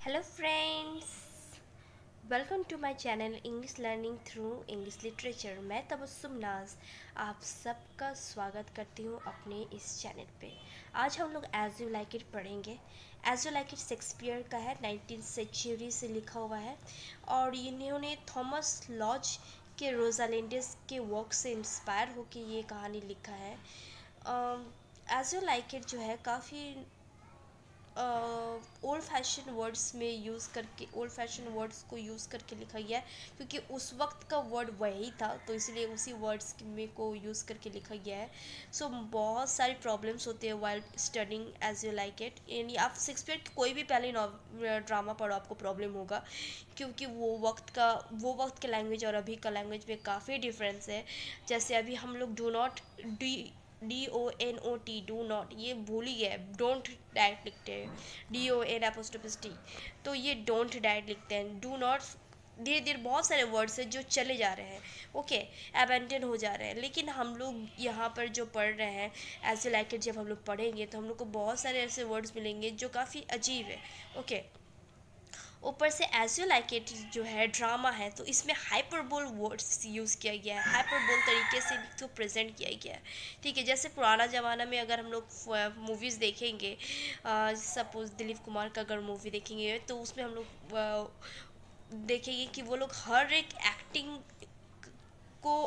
Hello friends, welcome to my channel English learning through English literature. मैं तबस्सुम नाज आप सबका स्वागत करती हूँ अपने इस चैनल पे। आज हम लोग एज यू लाइक इट पढ़ेंगे। As you like it Shakespeare का है, 19th सेंचुरी से लिखा हुआ है और इन्होंने थॉमस लॉज के रोजालिंडस के वर्क से इंस्पायर होकर ये कहानी लिखा है। एज यू लाइक इट जो है काफ़ी ओल्ड फैशन वर्ड्स में यूज़ करके, ओल्ड फैशन वर्ड्स को यूज़ करके लिखा गया है क्योंकि उस वक्त का वर्ड वही था, तो इसलिए उसी वर्ड्स में को यूज़ करके लिखा गया है। सो बहुत सारी प्रॉब्लम्स होते हैं while studying as you like it. यानी आप शेक्सपियर की कोई भी पहले ड्रामा पढ़ो आपको प्रॉब्लम होगा क्योंकि वो वक्त का लैंग्वेज और अभी का लैंग्वेज में काफ़ी डिफरेंस है। जैसे अभी हम लोग do not DONOT do not, ये भूल ही गया, डोंट डायरेक्ट लिखते हैं, DON''T, तो ये डोंट डायरेक्ट लिखते हैं। डू नॉट धीरे धीरे बहुत सारे वर्ड्स हैं जो चले जा रहे हैं, ओके, अबेंडन हो जा रहे हैं। लेकिन हम लोग यहाँ पर जो पढ़ रहे हैं एज ए लाइक इट, जब हम लोग पढ़ेंगे तो हम लोग को बहुत सारे ऐसे वर्ड्स मिलेंगे जो काफ़ी अजीब है, ओके। ऊपर से एज यू लाइक इट जो है ड्रामा है, तो इसमें हाइपरबोल वर्ड्स यूज़ किया गया है, हाइपरबोल तरीके से इसको प्रेजेंट किया गया है। ठीक है, जैसे पुराना ज़माना में अगर हम लोग मूवीज़ देखेंगे, सपोज़ दिलीप कुमार का अगर मूवी देखेंगे तो उसमें हम लोग देखेंगे कि वो लोग हर एक एक्टिंग को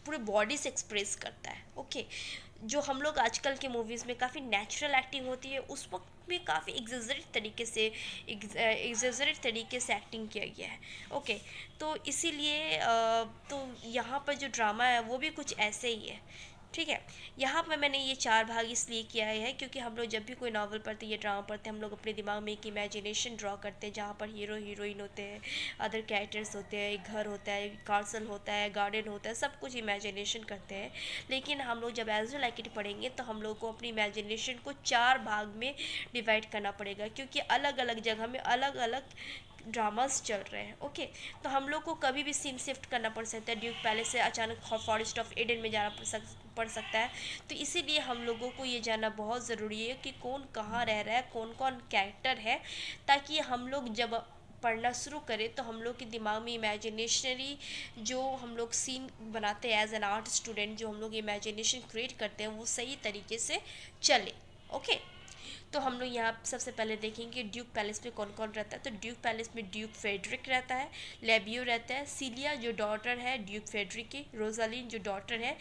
पूरे बॉडी से एक्सप्रेस करता है, ओके। जो हम लोग आजकल के मूवीज़ में काफ़ी नेचुरल एक्टिंग होती है, उस वक्त में काफ़ी एग्जेजरेट तरीके से एक्टिंग किया गया है, ओके। तो इसीलिए तो यहाँ पर जो ड्रामा है वो भी कुछ ऐसे ही है, ठीक है। यहाँ पर मैंने ये 4 भाग इसलिए किया है क्योंकि हम लोग जब भी कोई नावल पढ़ते हैं या ड्रामा पढ़ते हैं, हम लोग अपने दिमाग में एक इमेजिनेशन ड्रॉ करते हैं जहाँ पर हीरो हीरोइन होते हैं, अदर कैरेक्टर्स होते हैं, एक घर होता है, कासल होता है, गार्डन होता है, सब कुछ इमेजिनेशन करते हैं। लेकिन हम लोग जब एज यू लाइक इट पढ़ेंगे तो हम लोग को अपनी इमेजिनेशन को 4 भाग में डिवाइड करना पड़ेगा क्योंकि अलग अलग जगह में अलग अलग ड्रामास चल रहे हैं, ओके। तो हम लोग को कभी भी सीन शिफ्ट करना पड़ सकता है, ड्यूक पैलेस से अचानक फॉरेस्ट ऑफ एडन में जाना पड़ सकता है। तो इसीलिए हम लोगों को ये जानना बहुत ज़रूरी है कि कौन कहाँ रह रहा है, कौन कौन कैरेक्टर है, ताकि हम लोग जब पढ़ना शुरू करें तो हम लोग के दिमाग में इमेजिनेशनरी जो हम लोग सीन बनाते हैं एज एन आर्ट स्टूडेंट, जो हम लोग इमेजिनेशन क्रिएट करते हैं वो सही तरीके से चले, ओके। तो हम लोग यहाँ सबसे पहले देखेंगे ड्यूक पैलेस में कौन कौन रहता है। तो ड्यूक पैलेस में ड्यूक फेडरिक रहता है, लेबियो रहता है, सीलिया जो डॉटर है ड्यूक फेडरिक की, रोजालिन जो डॉटर है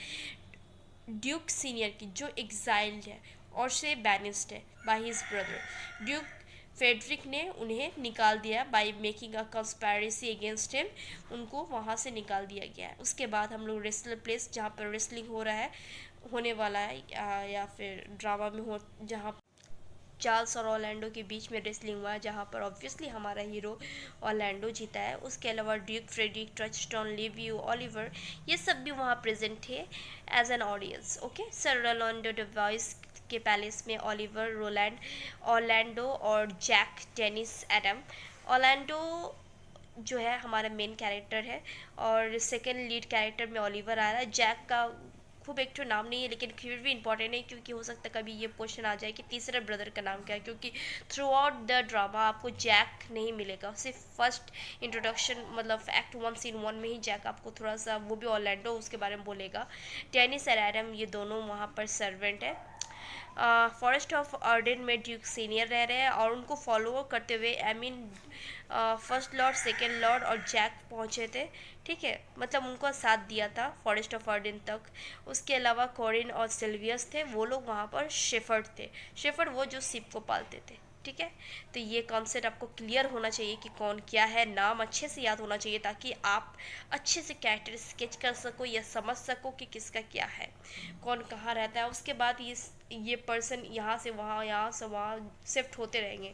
ड्यूक सीनियर की जो एग्जाइल्ड है और से बैनिस्ड है बाय हिज ब्रदर। ड्यूक फेडरिक ने उन्हें निकाल दिया by making a conspiracy against him, उनको वहाँ से निकाल दिया गया है। उसके बाद हम लोग रेसलर प्लेस जहाँ पर रेसलिंग हो रहा है, होने वाला है, या फिर ड्रामा में हो, जहाँ चार्ल्स और ऑर्लैंडो के बीच में रेसलिंग हुआ है, जहाँ पर ऑब्वियसली हमारा हीरो ऑर्लैंडो जीता है। उसके अलावा Duke Frederick, Touchstone, Livio, Oliver, ये सब भी वहाँ प्रेजेंट थे as an audience, okay. Sir Rolando de Boys के पैलेस में ओलिवर, रोलैंड, ऑर्लैंडो और जैक डेनिस एडम। ऑर्लैंडो जो है हमारा मेन कैरेक्टर है और सेकेंड लीड कैरेक्टर में ओलिवर आ रहा है। जैक का खूब एक तो नाम नहीं है लेकिन फिर भी इंपॉर्टेंट है क्योंकि हो सकता है कभी ये क्वेश्चन आ जाए कि तीसरे ब्रदर का नाम क्या है, क्योंकि थ्रू आउट द ड्रामा आपको जैक नहीं मिलेगा, सिर्फ फर्स्ट इंट्रोडक्शन मतलब एक्ट 1 सीन 1 में ही जैक आपको थोड़ा सा, वो भी ऑर्लैंडो उसके बारे में बोलेगा। टेनिस और एडम ये दोनों वहाँ पर सर्वेंट है। फॉरेस्ट ऑफ अर्डन में ड्यूक सीनियर रह रहे हैं और उनको फॉलो करते हुए फर्स्ट लॉर्ड, सेकेंड लॉर्ड और जैक पहुँचे थे, ठीक है, मतलब उनको साथ दिया था फॉरेस्ट ऑफ अर्डन तक। उसके अलावा कोरिन और सिल्वियस थे, वो लोग वहाँ पर शेफर्ड थे। शेफर्ड वो जो सिप को पालते थे, ठीक है। तो ये कॉन्सेप्ट आपको क्लियर होना चाहिए कि कौन क्या है, नाम अच्छे से याद होना चाहिए ताकि आप अच्छे से कैरेक्टर स्केच कर सको या समझ सको कि किसका क्या है, कौन कहाँ रहता है। उसके बाद ये पर्सन यहाँ से वहाँ शिफ्ट होते रहेंगे,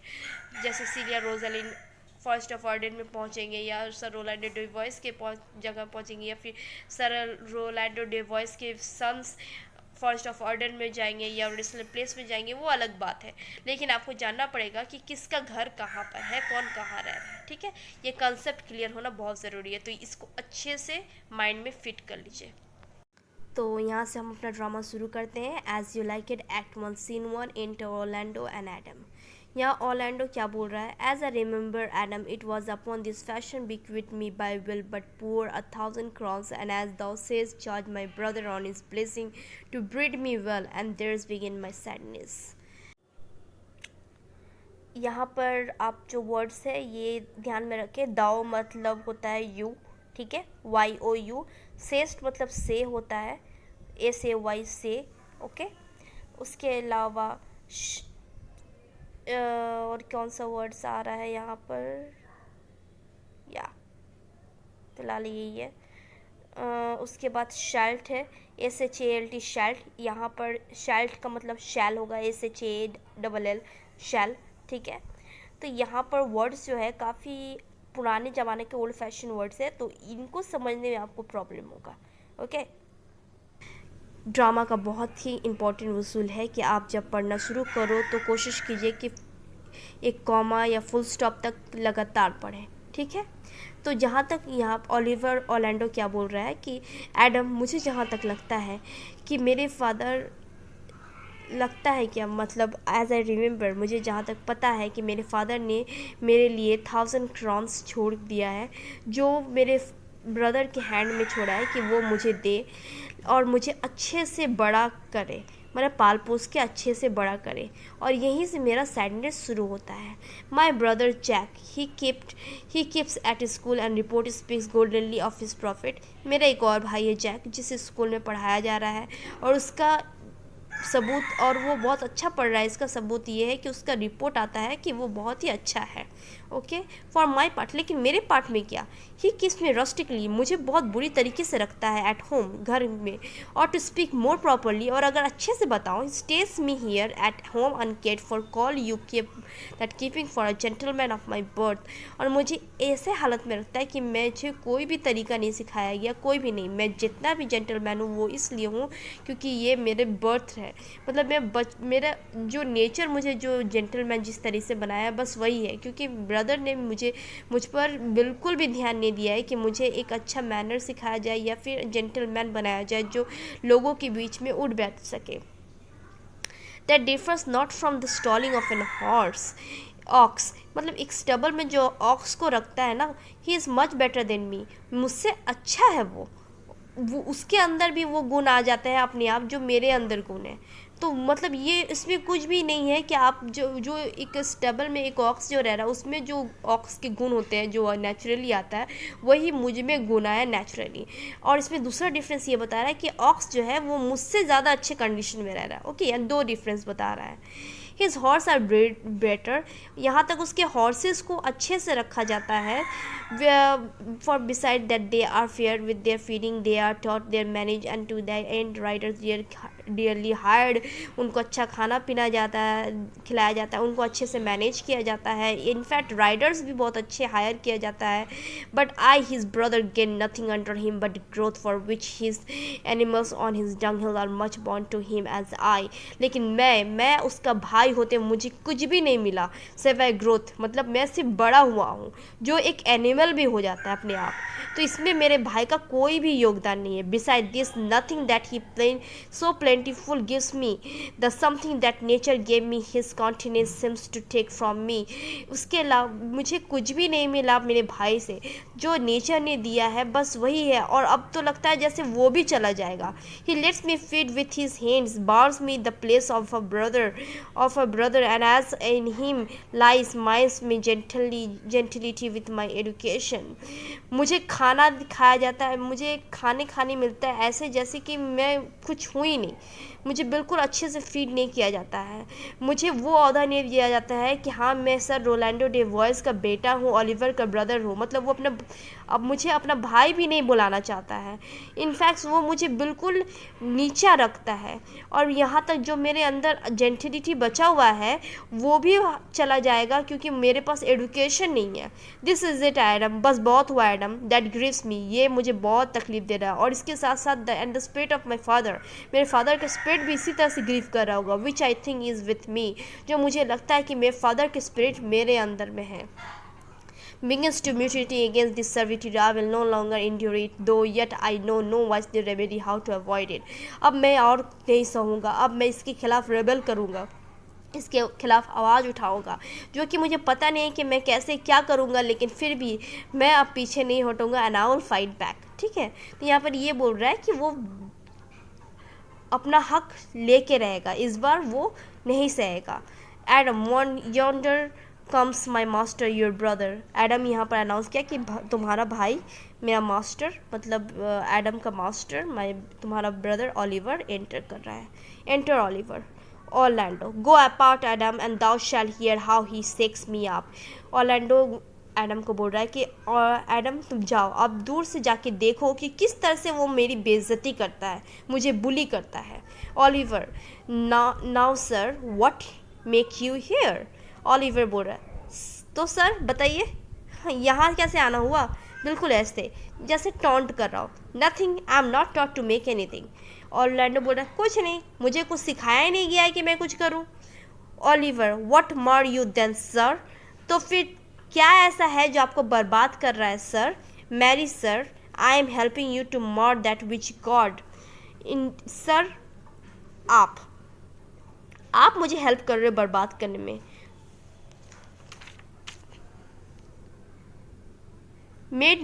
जैसे Celia Rosalind forest of Arden में पहुँचेंगे या सर रोलैंडो डिवॉइस के जगह पहुँचेंगे या फिर सर रोलैंडो डिवॉइस के सन्स फर्स्ट ऑफ ऑर्डर में जाएंगे या रेसलर प्लेस में जाएंगे, वो अलग बात है। लेकिन आपको जानना पड़ेगा कि किसका घर कहाँ पर है, कौन कहाँ रह रहा है, ठीक है। ये कंसेप्ट क्लियर होना बहुत ज़रूरी है, तो इसको अच्छे से माइंड में फिट कर लीजिए। तो यहाँ से हम अपना ड्रामा शुरू करते हैं। As you like it act 1 scene 1 enter Orlando and Adam. यहाँ ऑर्लैंडो क्या बोल रहा है, as I remember Adam it was upon this fashion bequeathed me by will but poor 1,000 crowns and as thou says charge my brother on his blessing to breed me well and there's begin my sadness. यहाँ पर आप जो words है ये ध्यान में रखें। दाओ मतलब होता है यू, ठीक है, YOU। सेस्ट मतलब से होता है, SAY से, ओके। उसके अलावा और कौन सा वर्ड्स आ रहा है यहाँ पर, या फिलहाल यही है। उसके बाद शैल्ट है, SHALT शैल्ट। यहाँ पर शैल्ट का मतलब शैल होगा, SHALL शैल, ठीक है। तो यहाँ पर वर्ड्स जो है काफ़ी पुराने ज़माने के ओल्ड फैशन वर्ड्स है, तो इनको समझने में आपको प्रॉब्लम होगा, ओके। ड्रामा का बहुत ही इम्पोर्टेंट उसूल है कि आप जब पढ़ना शुरू करो तो कोशिश कीजिए कि एक कॉमा या फुल स्टॉप तक लगातार पढ़ें, ठीक है। तो जहाँ तक यहाँ ओलिवर ऑर्लैंडो क्या बोल रहा है कि एडम, मुझे जहाँ तक लगता है कि मेरे फादर, लगता है क्या मतलब एज आई रिमेंबर, मुझे जहाँ तक पता है कि मेरे फादर ने मेरे लिए 1,000 crowns छोड़ दिया है, जो मेरे ब्रदर के हैंड में छोड़ा है कि वो मुझे दे और मुझे अच्छे से बड़ा करे, मतलब पाल पोस के अच्छे से बड़ा करे। और यहीं से मेरा सैडनेस शुरू होता है। My brother Jaques he keeps at school and report speaks goldenly of his profit. मेरा एक और भाई है जैक, जिसे स्कूल में पढ़ाया जा रहा है और उसका सबूत, और वो बहुत अच्छा पढ़ रहा है, इसका सबूत ये है कि उसका रिपोर्ट आता है कि वो बहुत ही अच्छा है, ओके। फॉर माई पार्ट, लेकिन मेरे पार्ट में क्या, ही किस में रस्टिकली, मुझे बहुत बुरी तरीके से रखता है एट होम, घर में, और टू स्पीक मोर प्रॉपरली, और अगर अच्छे से बताऊँ, stage me here at home uncared for call you keep that keeping for a gentleman of my birth. और मुझे ऐसे हालत में रखता है कि मुझे कोई भी तरीका नहीं सिखाया गया, कोई भी नहीं, मैं जितना भी जेंटलमैन हूँ वो इसलिए हूँ क्योंकि ये मेरे बर्थ है, मतलब मेरा जो नेचर, मुझे जो जेंटलमैन जिस तरह से बनाया बस वही है, क्योंकि ब्रदर ने मुझ पर बिल्कुल भी ध्यान नहीं दिया है कि मुझे एक अच्छा मैनर सिखाया जाए या फिर जेंटलमैन बनाया जाए जो लोगों के बीच में उठ बैठ सके। That differs not from the stalling of an horse ox, मतलब एक स्टबल में जो ऑक्स को रखता है ना, he is much better than me, मुझसे अच्छा है वो उसके अंदर भी वो गुण आ जाता है अपने आप जो मेरे अंदर गुण है। तो मतलब ये इसमें कुछ भी नहीं है कि आप जो एक स्टेबल में एक ऑक्स जो रह रहा है उसमें जो ऑक्स के गुण होते हैं जो नेचुरली आता है वही मुझ में गुण आया नेचुरली। और इसमें दूसरा डिफरेंस ये बता रहा है कि ऑक्स जो है वो मुझसे ज़्यादा अच्छे कंडीशन में रह रहा है, ओके। दो डिफरेंस बता रहा है। हिज हॉर्स आर बेटर, यहाँ तक उसके हॉर्सेस को अच्छे से रखा जाता है। For beside that they are fair with their feeding, they are taught their manage and to the end riders dearly hired, उनको अच्छा खाना पीना जाता है, खिलाया जाता है, उनको अच्छे से मैनेज किया जाता है। इनफैक्ट राइडर्स भी बहुत अच्छे हायर किया जाता है। But I his brother gain nothing under him but growth for which his animals on his dunghill are much bound to him as I, लेकिन मैं उसका भाई होते मुझे कुछ भी नहीं मिला सिवाय ग्रोथ, मतलब मैं सिर्फ बड़ा हुआ हूँ जो एक एनिमल भी हो जाता है अपने आप। तो इसमें मेरे भाई का कोई भी योगदान नहीं है। Beside this nothing that he so plentiful gives me the something that nature gave me his continence seems to take from me। उसके अलावा मुझे कुछ भी नहीं मिला मेरे भाई से, जो नेचर ने दिया है बस वही है, और अब तो लगता है जैसे वो भी चला जाएगा। he lets me feed with his hands, bars me the place of a brother and as in him lies minds me gentility with my education। मुझे खाना खाया जाता है, मुझे खाने मिलता है ऐसे जैसे कि मैं कुछ हूँ ही नहीं, मुझे बिल्कुल अच्छे से फीड नहीं किया जाता है, मुझे वो ओहदा नहीं दिया जाता है कि हाँ मैं सर रोलैंडो डे वॉयस का बेटा हूँ, ओलिवर का ब्रदर हूँ। मतलब वो अब मुझे अपना भाई भी नहीं बुलाना चाहता है। इनफैक्ट वो मुझे बिल्कुल नीचा रखता है, और यहाँ तक जो मेरे अंदर जेंटिलिटी बचा हुआ है वो भी चला जाएगा क्योंकि मेरे पास एडुकेशन नहीं है। दिस इज़ इट एडम, बस बहुत हुआ एडम, दैट ग्रीव्स मी, ये मुझे बहुत तकलीफ दे रहा है। और इसके साथ साथ the spirit of my father, मेरे फादर का स्पिरिट भी इसी तरह से ग्रीव कर रहा होगा, which I think is with me, जो मुझे लगता है कि मेरे फादर के स्पिरिट मेरे अंदर में है। begins to mutilate against this servitude, I will no longer endure it, though yet I know no wise the remedy how to avoid it। अब मैं और नहीं सहूँगा, अब मैं इसके खिलाफ रेबल करूँगा, इसके खिलाफ़ आवाज़ उठाऊंगा, जो कि मुझे पता नहीं है कि मैं कैसे क्या करूंगा, लेकिन फिर भी मैं अब पीछे नहीं हटूंगा and I will fight back. ठीक है, तो यहाँ पर ये बोल रहा है कि वो अपना हक लेके रहेगा, इस बार वो नहीं सहेगा। Adam one yonder comes my master your brother. Adam यहाँ पर अनाउंस किया कि तुम्हारा भाई मेरा मास्टर, मतलब एडम का मास्टर तुम्हारा ब्रदर ओलिवर एंटर कर रहा है। Enter Oliver. Orlando go apart Adam and thou shall hear how he shakes me up. Orlando Adam को बोल रहा है कि एडम तुम जाओ, आप दूर से जाके देखो कि किस तरह से वो मेरी बेइज्जती करता है, मुझे बुली करता है। Oliver now sir what make you here. Oliver बोल रहा है तो सर बताइए यहाँ कैसे आना हुआ, बिल्कुल ऐसे जैसे टॉन्ट कर रहा हो। Nothing, I am not taught to make anything. Orlando बोल रहा है कुछ नहीं, मुझे कुछ सिखाया ही नहीं गया है कि मैं कुछ करूँ। ओलिवर व्हाट मार यू देन सर। तो फिर क्या ऐसा है जो आपको बर्बाद कर रहा है sir. Marry sir I am helping you to mar that which God in. Sir आप मुझे हेल्प कर रहे हो बर्बाद करने में। Made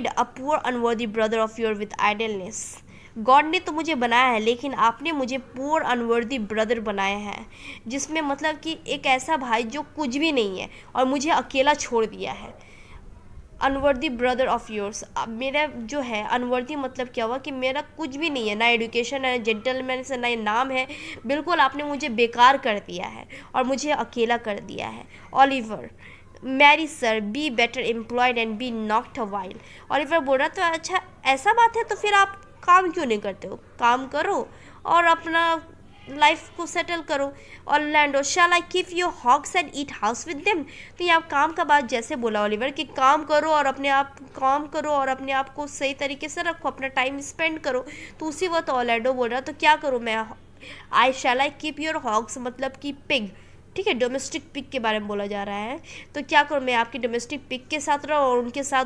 a poor unworthy brother of your with idleness. God ने तो मुझे बनाया है, लेकिन आपने मुझे पुअर अनवर्दी ब्रदर बनाया है, जिसमें मतलब कि एक ऐसा भाई जो कुछ भी नहीं है और मुझे अकेला छोड़ दिया है। अनवर्दी ब्रदर ऑफ योर्स, अब मेरा जो है अनवर्दी मतलब क्या हुआ कि मेरा कुछ भी नहीं है, ना एजुकेशन है, जेंटलमैन से ना नाम है, बिल्कुल आपने मुझे बेकार कर दिया है और मुझे अकेला कर दिया है। Oliver marry sir be better employed and be naught a while. Oliver बोल रहा तो अच्छा ऐसा बात है तो फिर आप काम क्यों नहीं करते हो, काम करो और अपना लाइफ को सेटल करो। Orlando shall I keep your hogs and eat house with them. तो ये आप काम का बात जैसे बोला ओलिवर कि काम करो और अपने आप को सही तरीके से रखो, अपना टाइम स्पेंड करो। तो उसी वक्त ऑर्लैंडो बोल रहा तो क्या करूँ मैं। आई शैल आई कीप योर हॉग्स मतलब कि पिग, ठीक है, डोमेस्टिक पिग के बारे में बोला जा रहा है। तो क्या करूँ मैं आपकी डोमेस्टिक पिग के साथ रहूँ और उनके साथ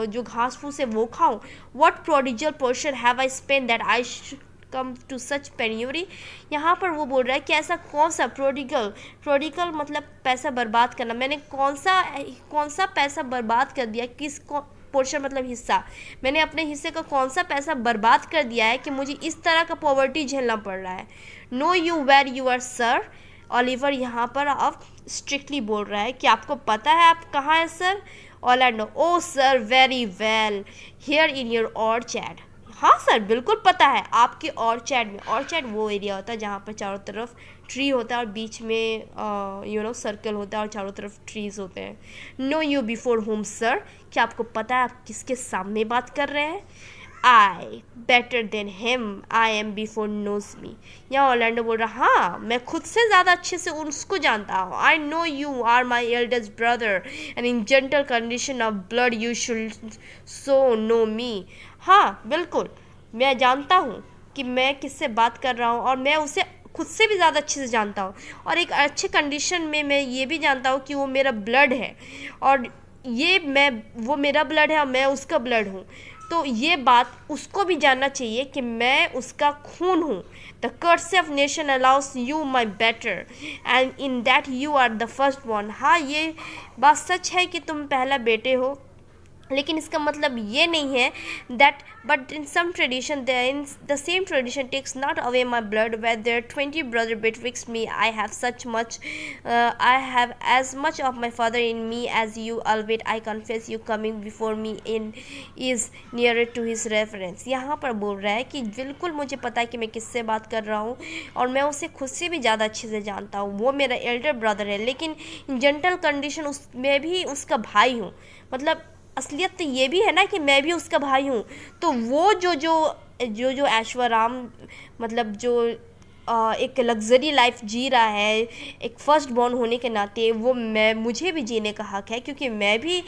जो घास फूस है वो खाऊँ। What prodigal portion have I spend that I come to such penury. यहाँ पर वो बोल रहा है कि ऐसा कौन सा प्रोडिगल मतलब पैसा बर्बाद करना, मैंने कौन सा पैसा बर्बाद कर दिया, किस पोर्शन मतलब हिस्सा, मैंने अपने हिस्से का कौन सा पैसा बर्बाद कर दिया है कि मुझे इस तरह का पॉवर्टी झेलना पड़ रहा है। Know you where you are sir. Oliver यहाँ पर अब स्ट्रिक्टली बोल रहा है कि आपको पता है आप कहाँ हैं sir. Orlando O sir very well here in your orchard. हाँ सर बिल्कुल पता है आपके ऑर्चैड में। ऑर्चैड वो एरिया होता है जहाँ पर चारों तरफ ट्री होता है और बीच में सर्कल होता है और चारों तरफ ट्रीज होते हैं। Know you before whom sir, क्या आपको पता है आप किसके सामने बात कर रहे हैं। I better than him I am before knows me. यहाँ ऑर्लैंडो बोल रहा हाँ मैं खुद से ज़्यादा अच्छे से उसको जानता हूँ। I know you are my eldest brother and in gentle condition of blood you should so know me. हाँ बिल्कुल मैं जानता हूँ कि मैं किससे बात कर रहा हूँ और मैं उसे खुद से भी ज़्यादा अच्छे से जानता हूँ और एक अच्छे कंडीशन में मैं ये भी जानता हूँ कि वो मेरा ब्लड है और वो मेरा ब्लड है और मैं उसका ब्लड हूँ। तो ये बात उसको भी जानना चाहिए कि मैं उसका खून हूँ। The courtesy of nation allows you my better and in that you are the first one. हाँ ये बात सच है कि तुम पहला बेटे हो, लेकिन इसका मतलब ये नहीं है that but in some tradition the same tradition takes not away my blood were there 20 brother betwixt me I have as much of my father in me as you, albeit I confess you coming before me in is nearer to his reference। यहाँ पर बोल रहा है कि बिल्कुल मुझे पता है कि मैं किससे बात कर रहा हूँ और मैं उसे खुद से भी ज़्यादा अच्छे से जानता हूँ। वो मेरा एल्डर ब्रदर है, लेकिन जेंटल कंडीशन मैं भी उसका भाई हूँ। मतलब असलियत तो ये भी है ना कि मैं भी उसका भाई हूँ। तो वो जो ऐश्वर्याम मतलब जो एक लग्जरी लाइफ जी रहा है एक फर्स्ट बॉर्न होने के नाते, वो मुझे भी जीने का हक है क्योंकि मैं भी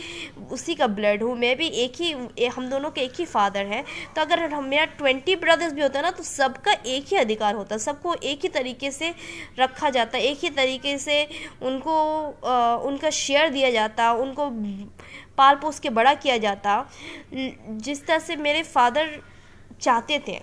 उसी का ब्लड हूँ। मैं भी हम दोनों के एक ही फादर हैं। तो अगर मेरा 20 ब्रदर्स भी होता ना तो सबका एक ही अधिकार होता, सबको एक ही तरीके से रखा जाता, एक ही तरीके से उनको उनका शेयर दिया जाता, उनको पाल पोस के बड़ा किया जाता जिस तरह से मेरे फादर चाहते थे।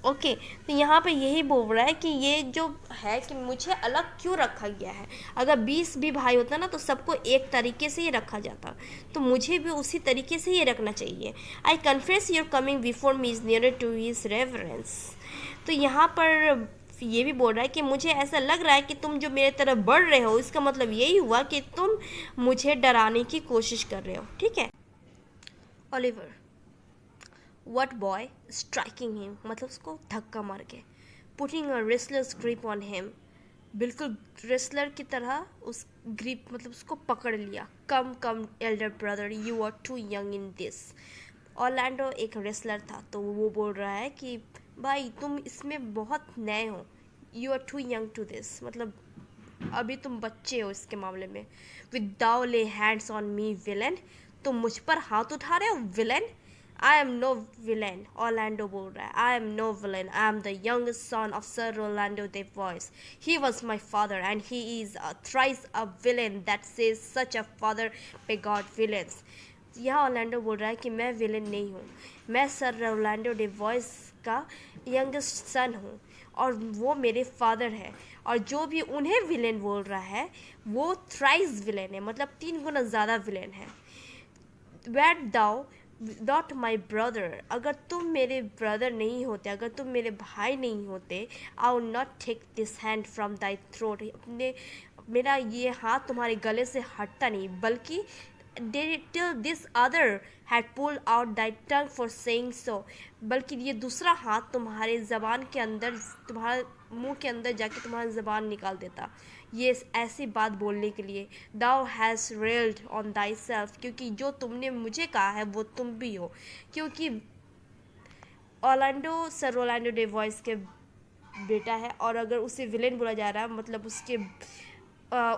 ओके तो यहाँ पे यही बोल रहा है कि ये जो है कि मुझे अलग क्यों रखा गया है। अगर 20 भी भाई होता ना तो सबको एक तरीके से ही रखा जाता, तो मुझे भी उसी तरीके से ही रखना चाहिए। I confess your coming before me is near to his reverence. तो यहाँ पर ये भी बोल रहा है कि मुझे ऐसा लग रहा है कि तुम जो मेरे तरफ बढ़ रहे हो, इसका मतलब यही हुआ कि तुम मुझे डराने की कोशिश कर रहे हो, ठीक है। Oliver, what boy, striking him, मतलब उसको धक्का मार के, putting a wrestler's grip on him, बिल्कुल रेसलर की तरह उस ग्रिप मतलब उसको पकड़ लिया। Come come elder brother, you are too young in this. Orlando एक रेसलर था, तो वो बोल रहा है कि भाई तुम इसमें बहुत नए हो, you are too young to this, मतलब अभी तुम बच्चे हो इसके मामले में। विद दाउ ले हैंड्स ऑन मी विलन, तुम मुझ पर हाथ उठा रहे हो villain. I am no villain, Orlando बोल रहा है। I am no villain, I am the youngest son of sir Rolando de Boys. He was my father and he is thrice a villain that says such a father begot villains. यह Orlando बोल रहा है कि मैं villain नहीं हूँ, मैं sir Rolando de Boys का यंगेस्ट सन हूँ और वो मेरे फादर है। और जो भी उन्हें विलेन बोल रहा है वो थ्राइस विलेन है, मतलब 3 गुना ज़्यादा विलेन है। Wert thou not my brother, अगर तुम मेरे ब्रदर नहीं होते, अगर तुम मेरे भाई नहीं होते, I would not take this hand from thy throat, अपने मेरा ये हाथ तुम्हारे गले से हटता नहीं, बल्कि till this other had pulled out thy tongue for saying so, बल्कि ये दूसरा हाथ तुम्हारे ज़बान के अंदर, तुम्हारे मुंह के अंदर जाके तुम्हारी ज़बान निकाल देता, ये ऐसी बात बोलने के लिए। thou has railed on thyself, क्योंकि जो तुमने मुझे कहा है वो तुम भी हो, क्योंकि Orlando sir Rolando de voice के बेटा है, और अगर उसे विलेन बोला जा रहा है मतलब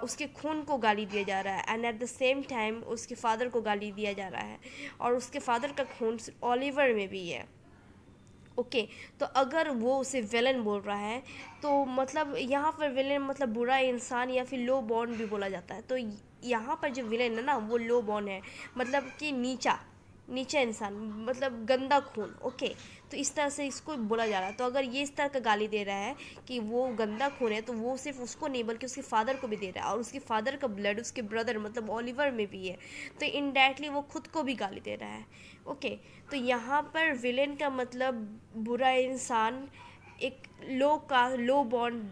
उसके खून को गाली दिया जा रहा है, and at the same time उसके फादर को गाली दिया जा रहा है, और उसके फादर का खून ओलिवर में भी है। ओके तो अगर वो उसे विलन बोल रहा है तो मतलब यहाँ पर विलन मतलब बुरा इंसान या फिर लो बॉर्न भी बोला जाता है। तो यहाँ पर जो विलन है ना वो लो बॉर्न है, मतलब कि नीचा इंसान, मतलब गंदा खून। ओके तो इस तरह से इसको बोला जा रहा है। तो अगर ये इस तरह का गाली दे रहा है कि वो गंदा खून है, तो वो सिर्फ उसको नहीं बल्कि उसके फादर को भी दे रहा है, और उसके फादर का ब्लड उसके ब्रदर मतलब ओलिवर में भी है, तो इनडायरेक्टली वो खुद को भी गाली दे रहा है। ओके तो यहाँ पर विलेन का मतलब बुरा इंसान, एक लो बॉर्न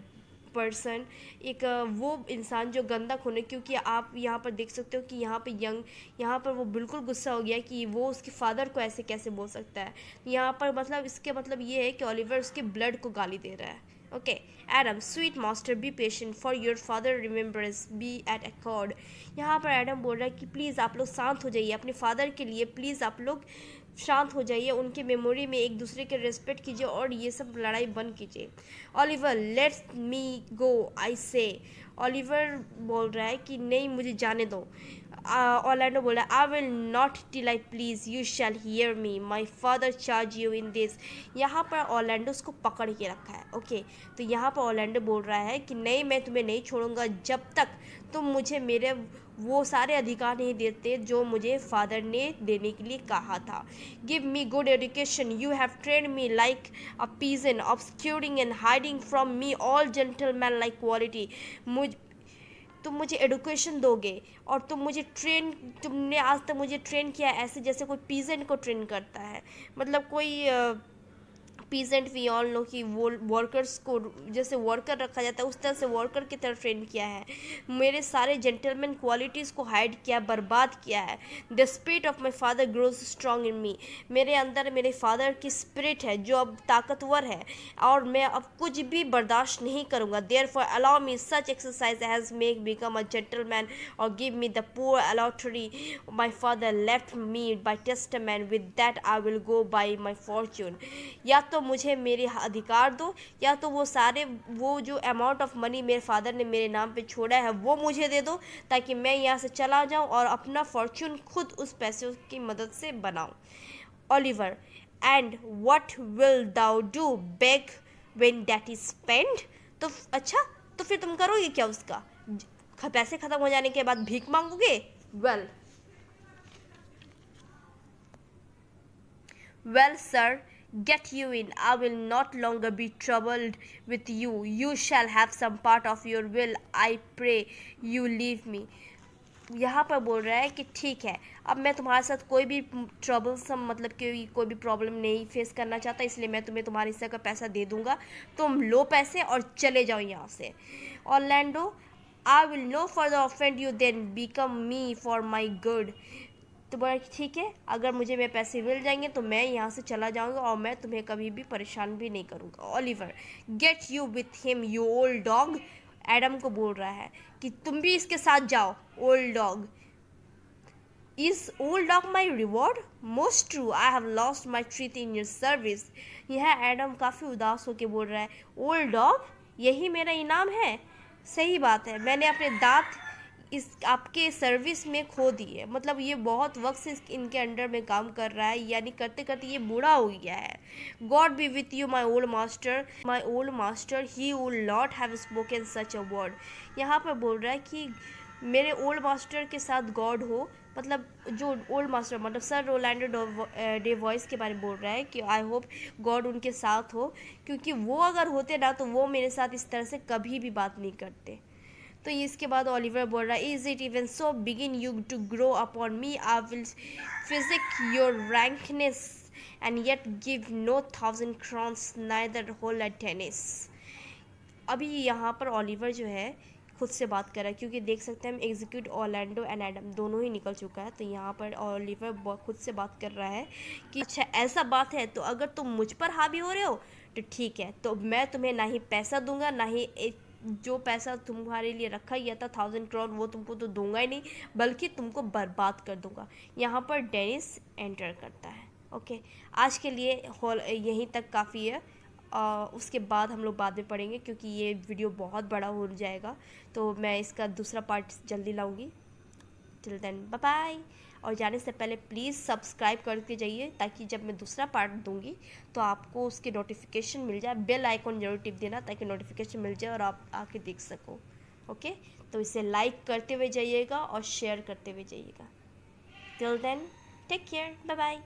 पर्सन, एक वो इंसान जो गंदा खून है। क्योंकि आप यहाँ पर देख सकते हो कि यहाँ पर वो बिल्कुल गुस्सा हो गया कि वो उसके फादर को ऐसे कैसे बोल सकता है। यहाँ पर मतलब इसके मतलब ये है कि ओलिवर उसके ब्लड को गाली दे रहा है। Okay Adam, sweet master be patient for your father remembrance be at accord. यहाँ पर एडम बोल रहा है कि प्लीज़ आप लोग शांत हो जाइए, अपने फादर के लिए प्लीज़ आप लोग शांत हो जाइए, उनके मेमोरी में एक दूसरे के रेस्पेक्ट कीजिए और ये सब लड़ाई बंद कीजिए। ओलिवर, लेट्स मी गो आई से। ओलिवर बोल रहा है कि नहीं मुझे जाने दो। ऑर्लैंडो बोल रहा है I will not till I please you shall hear me, my father charge you in this. यहाँ पर ऑर्लैंडो उसको पकड़ के रखा है। ओके तो यहाँ पर ऑर्लैंडो बोल रहा है कि नहीं मैं तुम्हें नहीं छोड़ूंगा जब तक तुम मुझे मेरे वो सारे अधिकार नहीं देते जो मुझे फादर ने देने के लिए कहा था। Give me good education, you have trained me like a pigeon, obscuring and hiding from me all gentleman like quality. तुम मुझे एडुकेशन दोगे और तुमने आज तक मुझे ट्रेन किया ऐसे जैसे कोई पीजेंट को ट्रेन करता है, मतलब कोई पीजेंट वी ऑल नो कि वो वर्कर्स को जैसे वर्कर रखा जाता है उस तरह से वर्कर की तरह ट्रेन किया है। मेरे सारे जेंटलमैन क्वालिटीज़ को हाइड किया, बर्बाद किया है। The spirit of my father grows strong in me, मेरे अंदर मेरे फादर की स्पिरिट है जो अब ताकतवर है और मैं अब कुछ भी बर्दाश्त नहीं करूँगा। Therefore allow me such exercise has make become a gentleman और give me the poor allottery my father left me by testament, with that I will go buy my fortune. या तो मुझे मेरे अधिकार दो या तो वो जो अमाउंट ऑफ मनी मेरे फादर ने मेरे नाम पे छोड़ा है वो मुझे दे दो, ताकि मैं यहाँ से चला जाऊँ और अपना फॉर्च्यून खुद उस पैसों की मदद से बनाऊँ। Oliver, and what will thou do beg when that is spend. तो अच्छा तो फिर तुम करोगे क्या उसका, पैसे खत्म हो जाने के बाद भीख मांगोगे? Well sir, Get you in. I will not longer be troubled with you. You shall have some part of your will. I pray you leave me. यहाँ पर बोल रहा है कि ठीक है, अब मैं तुम्हारे साथ कोई भी ट्रबलसम मतलब कि कोई भी प्रॉब्लम नहीं फेस करना चाहता, इसलिए मैं तुम्हें तुम्हारे हिस्से का पैसा दे दूंगा, तुम लो पैसे और चले जाओ यहाँ से. Orlando, I will no further offend you than become me for my good. तो बोला कि ठीक है, अगर मुझे मेरे पैसे मिल जाएंगे तो मैं यहाँ से चला जाऊँगा और मैं तुम्हें कभी भी परेशान भी नहीं करूँगा. Oliver, get you with him you old dog. Adam को बोल रहा है कि तुम भी इसके साथ जाओ. Old dog, is old dog my reward? Most true, I have lost my ट्रीथ इन योर सर्विस. यह एडम काफ़ी उदास होकर बोल रहा है, ओल्ड डॉग, यही मेरा इनाम है? सही बात है, मैंने अपने दांत इस आपके सर्विस में खो दिए. मतलब ये बहुत वक्त से इनके अंडर में काम कर रहा है, यानी करते करते ये बूढ़ा हो गया है. God B with you my old master, he will not have spoken such a word. यहाँ पर बोल रहा है कि मेरे ओल्ड मास्टर के साथ गॉड हो, मतलब जो ओल्ड मास्टर मतलब सर रोलैंडो डे वॉइस के बारे में बोल रहा है कि आई होप गॉड उनके साथ हो, क्योंकि वो अगर होते ना तो वो मेरे साथ इस तरह से कभी भी बात नहीं करते. तो इसके बाद ओलिवर बोल रहा है, is it even so begin you to grow upon me, I will physic your rankness and yet give no 1,000 crowns neither hole at tennis. अभी यहाँ पर ओलिवर जो है खुद से बात कर रहा है, क्योंकि देख सकते हैं हम एग्जीक्यूट ऑर्लैंडो एंड एडम दोनों ही निकल चुका है. तो यहाँ पर ओलिवर खुद से बात कर रहा है कि अच्छा ऐसा बात है, तो अगर तुम मुझ पर हावी हो रहे हो तो ठीक है, तो मैं तुम्हें ना ही पैसा दूंगा, ना ही जो पैसा तुम्हारे लिए रखा गया था 1,000 crore वो तुमको तो दूंगा ही नहीं, बल्कि तुमको बर्बाद कर दूंगा. यहाँ पर डेनिस एंटर करता है. ओके, आज के लिए यहीं तक काफ़ी है. उसके बाद हम लोग बाद में पढ़ेंगे, क्योंकि ये वीडियो बहुत बड़ा हो जाएगा, तो मैं इसका दूसरा पार्ट जल्दी लाऊंगी. Till then bye bye. और जाने से पहले प्लीज़ सब्सक्राइब करके जाइए, ताकि जब मैं दूसरा पार्ट दूंगी तो आपको उसकी नोटिफिकेशन मिल जाए. बेल आइकॉन जरूर टिप देना ताकि नोटिफिकेशन मिल जाए और आप आके देख सको. ओके, तो इसे लाइक करते हुए जाइएगा और शेयर करते हुए जाइएगा. Till then take care, bye bye.